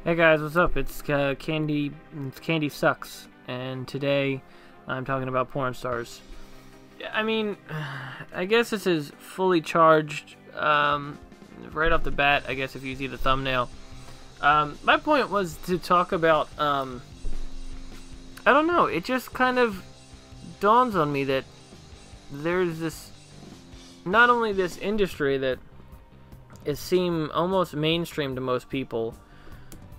Hey guys, what's up? It's Candy. It's Candy Sucks, and today I'm talking about porn stars. I mean, I guess this is fully charged right off the bat. I guess if you see the thumbnail, my point was to talk about. I don't know. It just kind of dawns on me that there's this, not only this industry that it seems almost mainstream to most people.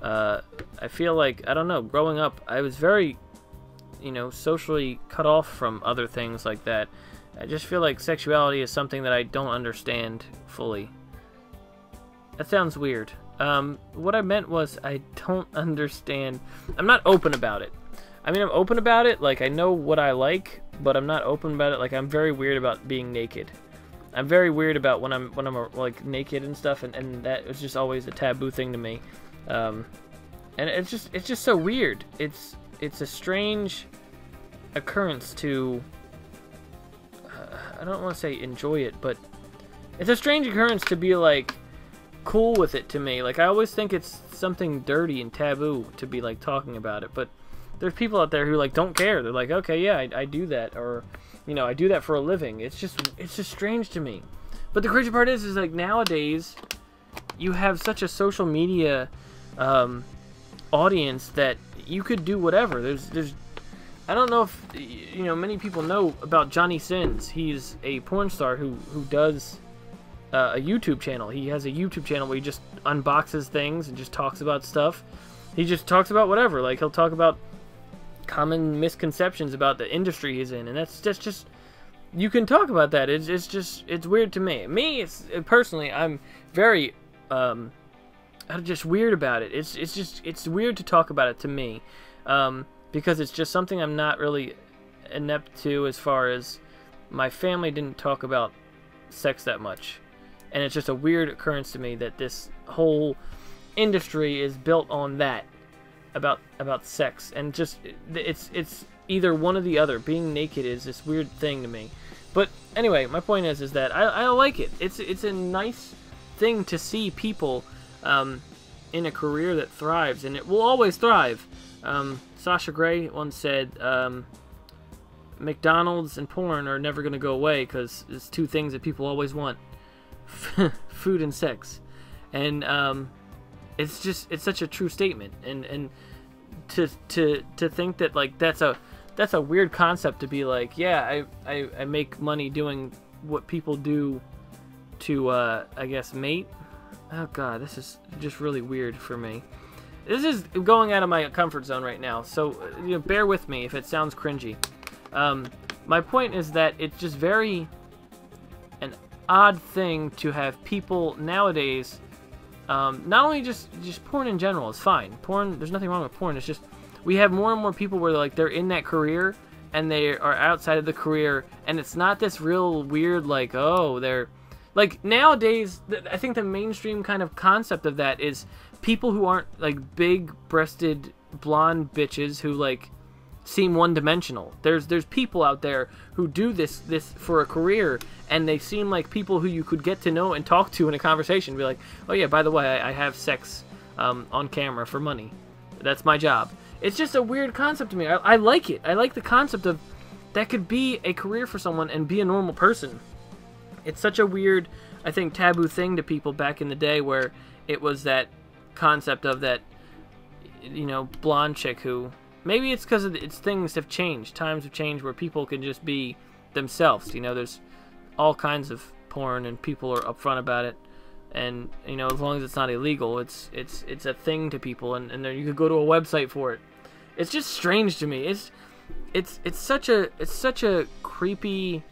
I feel like, I don't know, growing up, I was very, socially cut off from other things like that. I just feel like sexuality is something that I don't understand fully. That sounds weird. What I meant was I don't understand. I'm not open about it. I mean, I'm open about it, like I know what I like, but I'm not open about it. Like, I'm very weird about being naked. I'm very weird about when I'm like naked and stuff, and that was just always a taboo thing to me. And it's just so weird. It's a strange occurrence to, I don't want to say enjoy it, but it's a strange occurrence to be like cool with it to me. Like, I always think it's something dirty and taboo to be like talking about it, but there's people out there who like don't care. They're like, okay, yeah, I do that, or I do that for a living. It's just strange to me. But the crazy part is like nowadays you have such a social media audience that you could do whatever. There's I don't know if many people know about Johnny Sins. He's a porn star who does a YouTube channel. He has a YouTube channel where he just unboxes things and just talks about stuff. He just talks about whatever. Like, he'll talk about common misconceptions about the industry he's in, and that's just you can talk about that. It's weird to me. Personally, I'm very I'm just weird about it. It's weird to talk about it to me, because it's just something I'm not really inept to, as far as my family didn't talk about sex that much, and it's just a weird occurrence to me that this whole industry is built on that, about sex, and just it's either one or the other. Being naked is this weird thing to me. But anyway, my point is that I like it. It's a nice thing to see people in a career that thrives, and it will always thrive. Sasha Grey once said, McDonald's and porn are never going to go away because it's two things that people always want: food and sex. And it's such a true statement, and to think that like that's a weird concept to be like, yeah, I make money doing what people do to I guess mate. Oh god, this is just really weird for me. This is going out of my comfort zone right now, so bear with me if it sounds cringy. My point is that it's just very an odd thing to have people nowadays. Not only just porn in general is fine. Porn, there's nothing wrong with porn. It's just we have more and more people where they're in that career and they are outside of the career, and it's not this real weird like, oh, they're like, nowadays, I think the mainstream kind of concept of that is people who aren't like big-breasted blonde bitches who like seem one-dimensional. There's people out there who do this for a career, and they seem like people who you could get to know and talk to in a conversation. Be like, oh yeah, by the way, I have sex on camera for money. That's my job. It's just a weird concept to me. I like it. I like the concept of that could be a career for someone and be a normal person. It's such a weird, I think, taboo thing to people back in the day, where it was that concept of that, blonde chick who, maybe it's because things have changed, times have changed, where people can just be themselves. There's all kinds of porn, and people are upfront about it, and as long as it's not illegal, it's a thing to people, and you could go to a website for it. It's just strange to me. It's such a creepy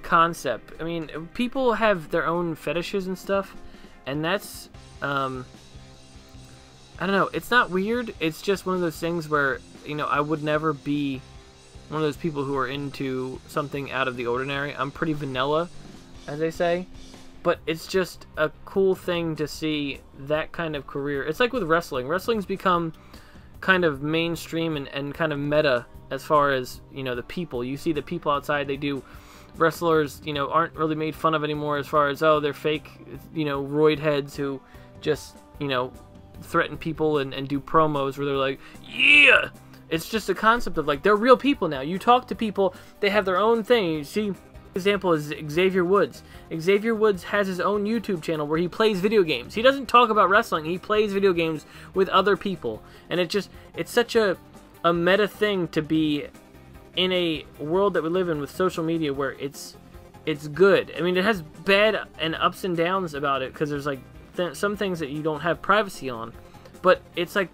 concept. I mean, people have their own fetishes and stuff, and that's I don't know, it's not weird, it's just one of those things where I would never be one of those people who are into something out of the ordinary. I'm pretty vanilla, as they say, but it's just a cool thing to see that kind of career. It's like with wrestling's become kind of mainstream and kind of meta, as far as the people you see. The people outside, they do wrestlers, aren't really made fun of anymore, as far as, oh, they're fake, roid heads who just, threaten people and do promos where they're like, yeah. It's just a concept of like, they're real people now. You talk to people, they have their own thing. You see, example is Xavier Woods. Xavier Woods has his own YouTube channel where he plays video games. He doesn't talk about wrestling. He plays video games with other people. And it's such a meta thing to be in a world that we live in with social media where it's good. I mean, it has bad and ups and downs about it because there's like some things that you don't have privacy on. But it's like,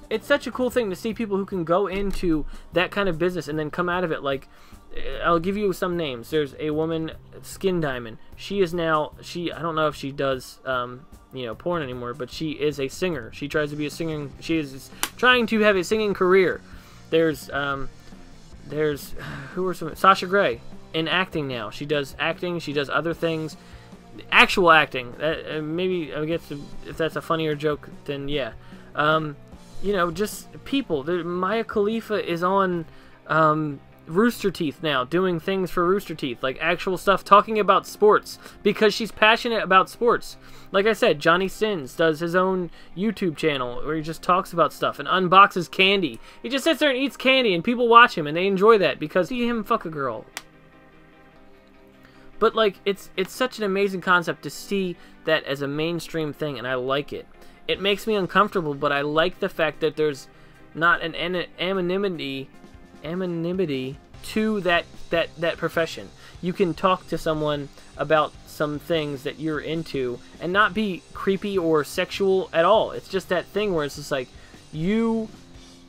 it's such a cool thing to see people who can go into that kind of business and then come out of it. Like, I'll give you some names. There's a woman, Skin Diamond. She is now, I don't know if she does, you know, porn anymore, but she is a singer. She tries to be a singer. She is trying to have a singing career. There's who are some, Sasha Grey in acting now. She does acting. She does other things. Actual acting. Maybe, I guess, if that's a funnier joke, then yeah. You know, just people. Maya Khalifa is on Rooster Teeth now, doing things for Rooster Teeth, like actual stuff, talking about sports, because she's passionate about sports. Like I said, Johnny Sins does his own YouTube channel where he just talks about stuff and unboxes candy. He just sits there and eats candy, and people watch him, and they enjoy that because see him fuck a girl. But like, it's such an amazing concept to see that as a mainstream thing, and I like it. It makes me uncomfortable, but I like the fact that there's not an anonymity to that profession. You can talk to someone about some things that you're into and not be creepy or sexual at all. It's just that thing where it's just like, you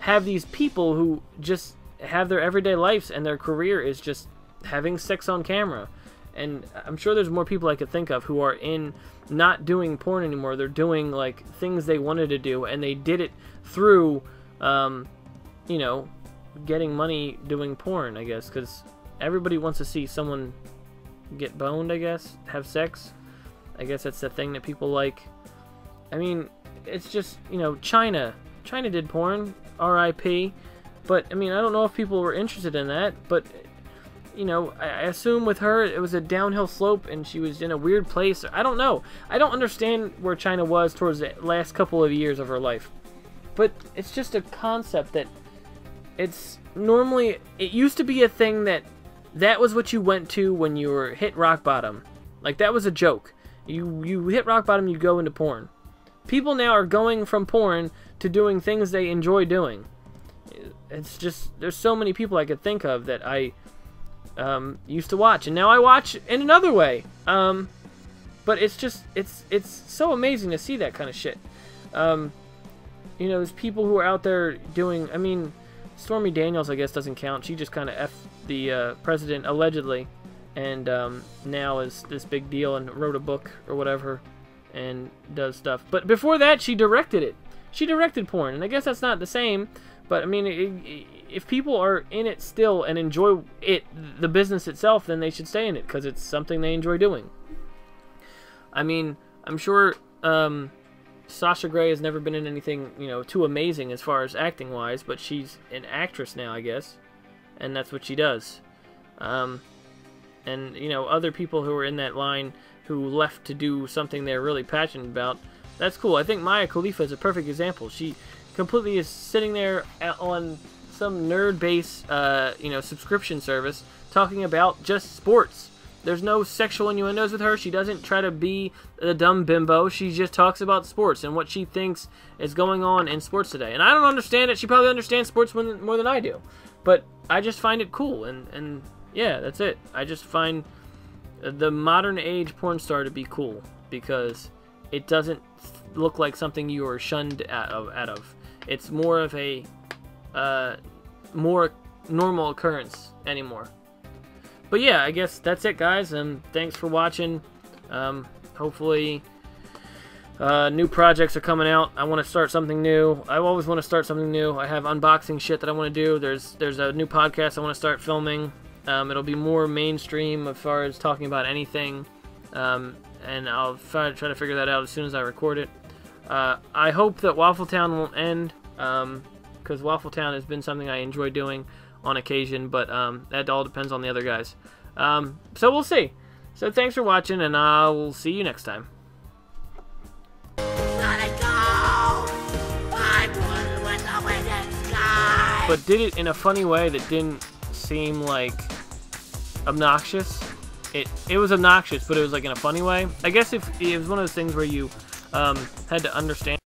have these people who just have their everyday lives and their career is just having sex on camera. And I'm sure there's more people I could think of who are in not doing porn anymore. They're doing like things they wanted to do, and they did it through, you know, getting money doing porn, I guess, because everybody wants to see someone get boned, I guess, have sex. I guess that's the thing that people like. I mean, it's just, you know, China did porn, R.I.P., but, I mean, I don't know if people were interested in that, but, you know, I assume with her it was a downhill slope and she was in a weird place. I don't know. I don't understand where China was towards the last couple of years of her life. But it's just a concept that it's normally, it used to be a thing that was what you went to when you were hit rock bottom. Like, that was a joke. You hit rock bottom, you go into porn. People now are going from porn to doing things they enjoy doing. It's just, there's so many people I could think of that I used to watch, and now I watch in another way. But it's just, it's so amazing to see that kind of shit. You know, there's people who are out there doing, I mean, Stormy Daniels, I guess, doesn't count. She just kind of effed the president, allegedly, and now is this big deal and wrote a book or whatever and does stuff. But before that, she directed it. She directed porn, and I guess that's not the same, but I mean, if people are in it still and enjoy it, the business itself, then they should stay in it because it's something they enjoy doing. I mean, I'm sure Sasha Grey has never been in anything, you know, too amazing as far as acting wise, but she's an actress now, I guess, and that's what she does. And you know, other people who are in that line who left to do something they're really passionate about, that's cool. I think Maya Khalifa is a perfect example. She completely is sitting there on some nerd base, you know, subscription service talking about just sports. There's no sexual innuendos with her. She doesn't try to be a dumb bimbo. She just talks about sports and what she thinks is going on in sports today. And I don't understand it. She probably understands sports more than I do. But I just find it cool. And yeah, that's it. I just find the modern age porn star to be cool because it doesn't look like something you are shunned out of. It's more of a more normal occurrence anymore. But yeah, I guess that's it, guys, and thanks for watching. Hopefully new projects are coming out. I want to start something new. I always want to start something new. I have unboxing shit that I want to do. There's a new podcast I want to start filming. It'll be more mainstream as far as talking about anything, and I'll try to figure that out as soon as I record it. I hope that Waffletown won't end, because Waffletown has been something I enjoy doing on occasion, but that all depends on the other guys. So we'll see. So thanks for watching, and I will see you next time. Let it go! but did it in a funny way that didn't seem like obnoxious. It was obnoxious, but it was like in a funny way. I guess if it was one of those things where you had to understand